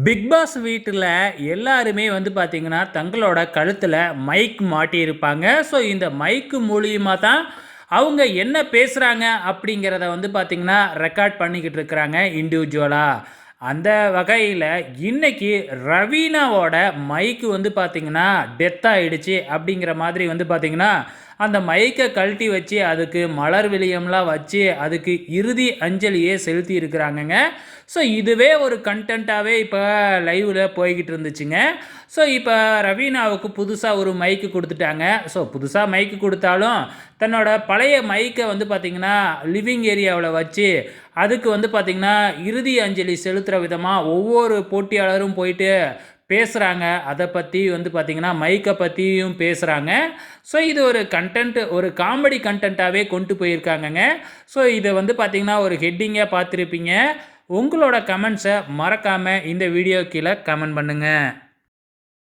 Big pass வீட்டில் எல்லாருமே வந்து பார்த்திங்கன்னா தங்களோட கழுத்தில் மைக் மாட்டியிருப்பாங்க. ஸோ இந்த மைக்கு மூலியமாக தான் அவங்க என்ன பேசுகிறாங்க அப்படிங்கிறத வந்து பார்த்திங்கன்னா ரெக்கார்ட் பண்ணிக்கிட்டு இருக்கிறாங்க இண்டிவிஜுவலாக. அந்த வகையில் இன்னைக்கு ரவீனாவோட மைக்கு வந்து பார்த்திங்கன்னா டெத் ஆகிடுச்சு அப்படிங்கிற மாதிரி வந்து பார்த்திங்கன்னா அந்த மைக்கை கழட்டி வச்சு அதுக்கு மலர் விளியம்லாம் வச்சு அதுக்கு இறுதி அஞ்சலியே செலுத்தி இருக்கிறாங்கங்க. ஸோ இதுவே ஒரு கண்டென்ட்டாகவே இப்போ லைவில் போய்கிட்டு இருந்துச்சுங்க. ஸோ இப்போ ரவீனாவுக்கு புதுசாக ஒரு மைக்கு கொடுத்துட்டாங்க. ஸோ புதுசாக மைக்கு கொடுத்தாலும் தன்னோட பழைய மைக்கை வந்து பார்த்திங்கன்னா லிவிங் ஏரியாவில் வச்சு அதுக்கு வந்து பார்த்திங்கன்னா இறுதி அஞ்சலி செலுத்துகிற விதமாக ஒவ்வொரு போட்டியாளரும் போயிட்டு பேசுகிறாங்க. அதை பற்றி வந்து பார்த்திங்கன்னா மைக்கை பற்றியும் பேசுகிறாங்க. ஸோ இது ஒரு கண்டென்ட், ஒரு காமெடி கண்டென்ட்டாகவே கொண்டு போயிருக்காங்கங்க. ஸோ இதை வந்து பார்த்திங்கன்னா ஒரு ஹெட்டிங்காக பார்த்துருப்பீங்க. உங்களோட கமெண்ட்ஸை மறக்காமல் இந்த வீடியோ கீழே கமெண்ட் பண்ணுங்கள்.